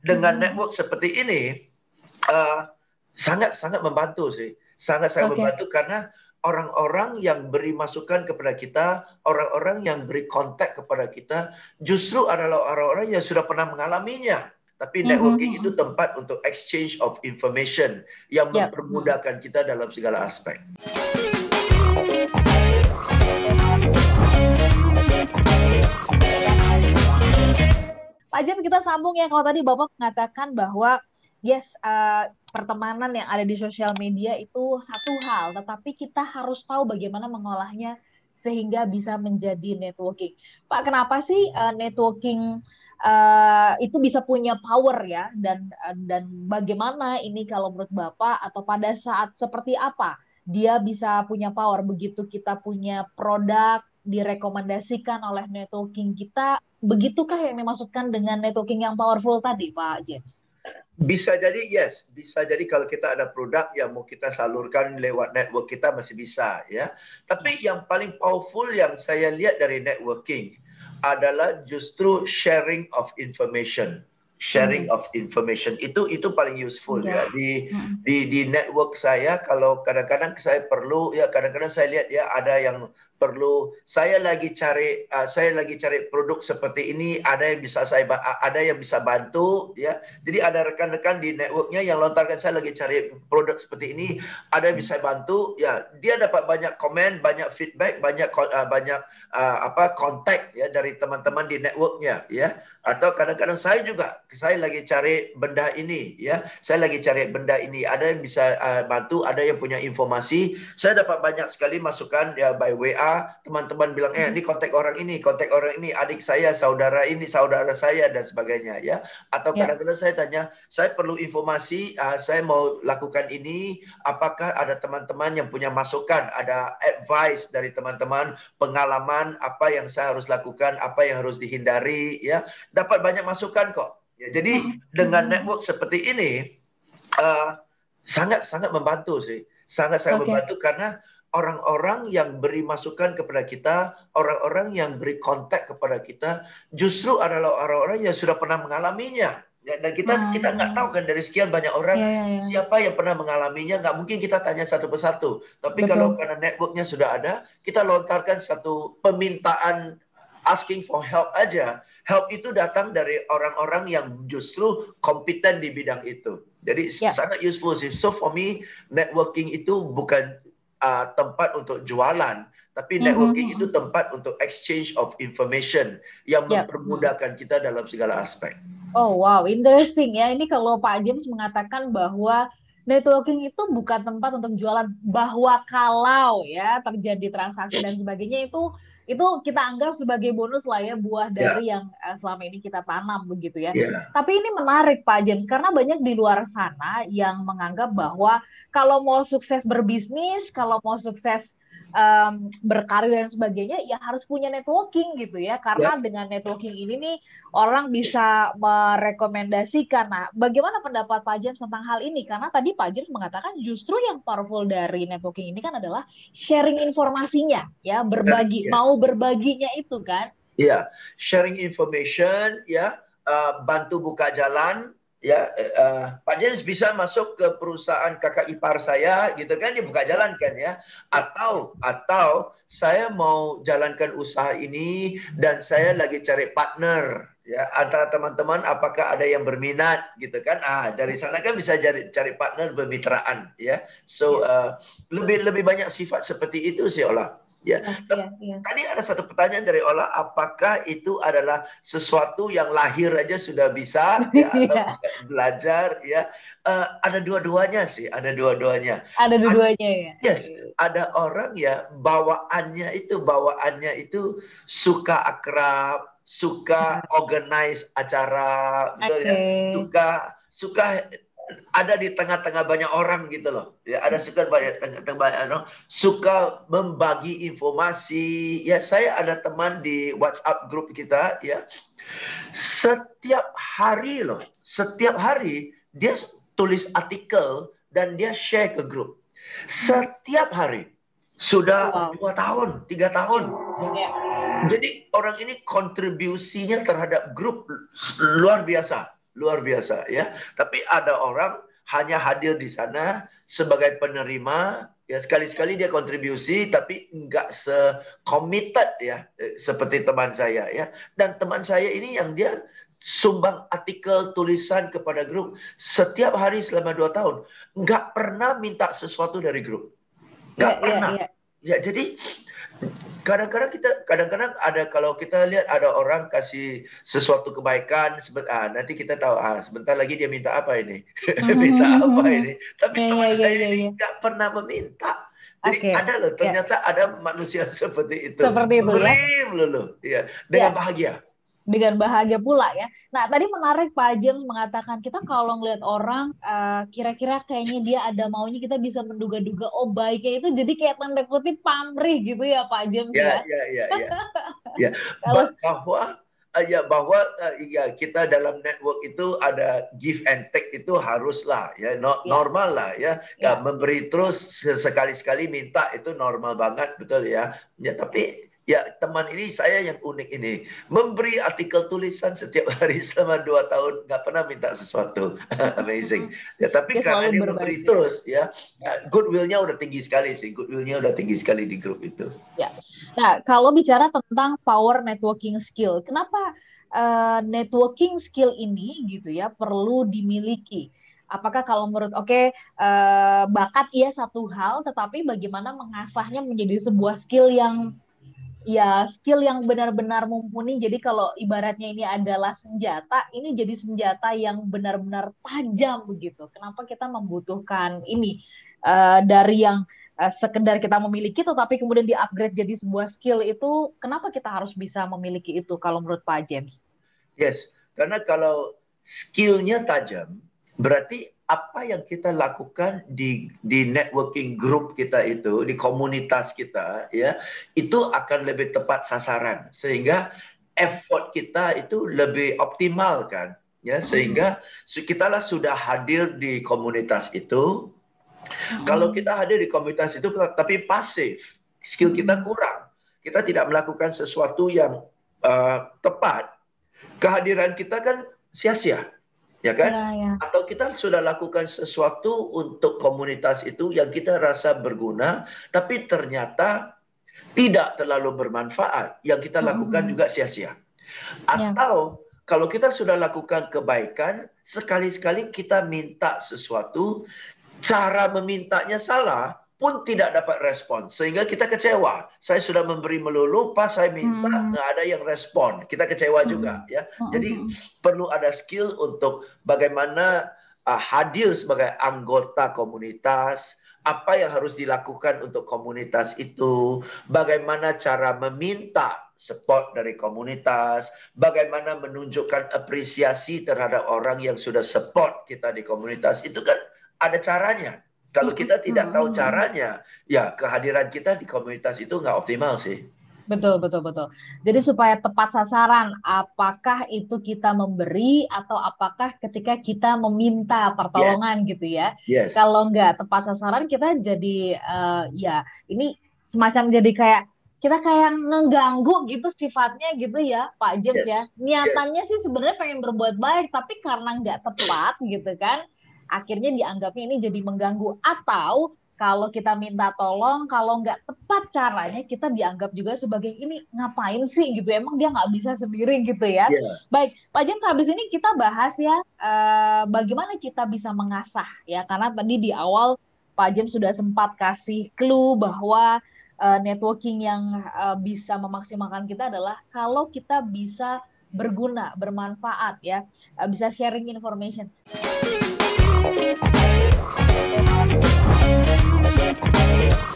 dengan network seperti ini sangat-sangat membantu sih. Sangat-sangat membantu karena orang-orang yang beri masukan kepada kita, orang-orang yang beri kontak kepada kita, justru adalah orang-orang yang sudah pernah mengalaminya. Tapi networking itu tempat untuk exchange of information yang mempermudahkan kita dalam segala aspek. Pak James, kita sambung ya. Kalau tadi Bapak mengatakan bahwa yes, pertemanan yang ada di sosial media itu satu hal, tetapi kita harus tahu bagaimana mengolahnya sehingga bisa menjadi networking. Pak, kenapa sih networking itu bisa punya power ya? Dan bagaimana ini kalau menurut Bapak, atau pada saat seperti apa dia bisa punya power begitu kita punya produk direkomendasikan oleh networking kita? Begitukah yang dimaksudkan dengan networking yang powerful tadi, Pak James? Bisa jadi yes, bisa jadi kalau kita ada produk yang mau kita salurkan lewat network kita masih bisa ya. Tapi yang paling powerful yang saya lihat dari networking adalah justru sharing of information. Sharing of information itu paling useful ya di network saya. Kalau kadang-kadang saya perlu ya, kadang-kadang saya lihat ya ada yang perlu saya lagi cari produk seperti ini, ada yang bisa bantu ya. Jadi ada rekan-rekan di networknya yang lontarkan saya lagi cari produk seperti ini, ada yang bisa bantu ya. Dia dapat banyak komen, banyak feedback, banyak kontak ya dari teman-teman di networknya ya. Atau kadang-kadang saya lagi cari benda ini ya, saya lagi cari benda ini, ada yang bisa bantu, ada yang punya informasi. Saya dapat banyak sekali masukan ya by WA, teman-teman bilang ini kontak orang ini, adik saya, saudara ini, saudara saya dan sebagainya ya. Atau kadang-kadang saya tanya, saya perlu informasi, saya mau lakukan ini, apakah ada teman-teman yang punya masukan, ada advice dari teman-teman, pengalaman apa yang saya harus lakukan, apa yang harus dihindari ya. Dapat banyak masukan kok. Ya, jadi dengan network seperti ini sangat-sangat membantu sih. Sangat-sangat membantu karena orang-orang yang beri masukan kepada kita, orang-orang yang beri kontak kepada kita, justru adalah orang-orang yang sudah pernah mengalaminya. Ya, dan kita nggak tahu kan dari sekian banyak orang siapa yang pernah mengalaminya, nggak mungkin kita tanya satu persatu. Tapi kalau karena networknya sudah ada, kita lontarkan satu permintaan asking for help aja. Help itu datang dari orang-orang yang justru kompeten di bidang itu. Jadi sangat useful sih. So for me, networking itu bukan tempat untuk jualan, tapi networking itu tempat untuk exchange of information yang mempermudahkan kita dalam segala aspek. Oh wow, interesting ya. Ini kalau Pak James mengatakan bahwa networking itu bukan tempat untuk jualan, bahwa kalau ya terjadi transaksi dan sebagainya itu kita anggap sebagai bonus lah ya, buah dari yang selama ini kita tanam begitu ya. Tapi ini menarik Pak James, karena banyak di luar sana yang menganggap bahwa kalau mau sukses berbisnis, kalau mau sukses berkarir dan sebagainya, ya harus punya networking gitu ya. Karena dengan networking ini nih orang bisa merekomendasikan. Nah, bagaimana pendapat Pak James tentang hal ini? Karena tadi Pak James mengatakan justru yang powerful dari networking ini kan adalah sharing informasinya, ya, berbagi, mau berbaginya itu kan? Iya, sharing information, ya, bantu buka jalan. Ya, Pak James bisa masuk ke perusahaan kakak ipar saya, gitu kan? Dia buka jalan kan ya? Atau saya mau jalankan usaha ini dan saya lagi cari partner, ya, antara teman-teman. Apakah ada yang berminat, gitu kan? Dari sana kan bisa cari partner bermitraan, ya. So lebih banyak sifat seperti itu sih, Ola. Ya, tadi ada satu pertanyaan dari Ola, apakah itu adalah sesuatu yang lahir aja sudah bisa, ya, atau bisa belajar, ya? Ada dua-duanya sih, ada dua-duanya. Ada dua-duanya ya. Yes, ada orang ya bawaannya itu suka akrab, suka organize acara, betul ya, suka ada di tengah-tengah banyak orang gitu loh. Ya, ada suka tengah-tengah banyak orang, suka membagi informasi. Ya, saya ada teman di WhatsApp grup kita ya. Setiap hari dia tulis artikel dan dia share ke grup. Setiap hari. Sudah 2 tahun, 3 tahun. Jadi orang ini kontribusinya terhadap grup luar biasa. luar biasa ya. Tapi ada orang hanya hadir di sana sebagai penerima, ya sekali-sekali dia kontribusi tapi enggak se-committed ya seperti teman saya ya. Dan teman saya ini yang dia sumbang artikel tulisan kepada grup setiap hari selama 2 tahun, enggak pernah minta sesuatu dari grup. Enggak pernah. Ya, jadi kadang-kadang ada, kalau kita lihat ada orang kasih sesuatu kebaikan, nanti kita tahu sebentar lagi dia minta apa ini. Minta apa ini. Tapi teman saya ini nggak pernah meminta. Jadi ada loh, ternyata ada manusia seperti itu. Seperti itu ya. Dengan bahagia. Dengan bahagia pula ya. Nah, tadi menarik Pak James mengatakan kita kalau ngelihat orang kira-kira kayaknya dia ada maunya, kita bisa menduga-duga oh baiknya itu, jadi kayak tanda kutip pamrih gitu ya Pak James ya. Ya. Bahwa kita dalam network itu ada give and take, itu haruslah ya, normal lah ya. Memberi terus sekali-sekali minta itu normal banget, betul ya. Ya, tapi ya teman ini saya yang unik ini, memberi artikel tulisan setiap hari selama 2 tahun, nggak pernah minta sesuatu. Amazing. Ya, tapi karena dia memberi terus ya, goodwill-nya udah tinggi sekali sih, goodwill-nya udah tinggi sekali di grup itu. Ya. Nah, kalau bicara tentang power networking skill, kenapa networking skill ini gitu ya perlu dimiliki? Apakah kalau menurut bakat iya satu hal, tetapi bagaimana mengasahnya menjadi sebuah skill yang benar-benar mumpuni. Jadi kalau ibaratnya ini adalah senjata, ini jadi senjata yang benar-benar tajam begitu. Kenapa kita membutuhkan ini dari yang sekedar kita memiliki, tetapi kemudian di-upgrade jadi sebuah skill itu, kenapa kita harus bisa memiliki itu kalau menurut Pak James? Yes, karena kalau skillnya tajam, berarti apa yang kita lakukan di networking group kita itu, di komunitas kita ya, itu akan lebih tepat sasaran, sehingga effort kita itu lebih optimal kan ya, sehingga kita lah sudah hadir di komunitas itu. Kalau kita hadir di komunitas itu tapi pasif, skill kita kurang, kita tidak melakukan sesuatu yang tepat, kehadiran kita kan sia-sia. Ya kan? Atau kita sudah lakukan sesuatu untuk komunitas itu yang kita rasa berguna, tapi ternyata tidak terlalu bermanfaat, yang kita lakukan juga sia-sia. Atau kalau kita sudah lakukan kebaikan, sekali-sekali kita minta sesuatu, cara memintanya salah, pun tidak dapat respon, sehingga kita kecewa. Saya sudah memberi melulu, pas saya minta nggak ada yang respon, kita kecewa juga ya. Jadi perlu ada skill untuk bagaimana hadir sebagai anggota komunitas, apa yang harus dilakukan untuk komunitas itu, bagaimana cara meminta support dari komunitas, bagaimana menunjukkan apresiasi terhadap orang yang sudah support kita di komunitas, itu kan ada caranya. Kalau kita tidak tahu caranya, ya kehadiran kita di komunitas itu nggak optimal sih. Betul. Jadi supaya tepat sasaran, apakah itu kita memberi atau apakah ketika kita meminta pertolongan gitu ya. Kalau nggak tepat sasaran, kita jadi ini semacam jadi kayak kita kayak ngeganggu gitu sifatnya gitu ya Pak James ya. Niatannya sih sebenarnya pengen berbuat baik, tapi karena nggak tepat gitu kan, akhirnya dianggapnya ini jadi mengganggu. Atau kalau kita minta tolong, kalau nggak tepat caranya, kita dianggap juga sebagai ini ngapain sih gitu, emang dia nggak bisa sendiri gitu ya. Baik, Pak James, habis ini kita bahas ya bagaimana kita bisa mengasah ya, karena tadi di awal Pak James sudah sempat kasih clue bahwa networking yang bisa memaksimalkan kita adalah kalau kita bisa berguna, bermanfaat ya, bisa sharing information. Thank you.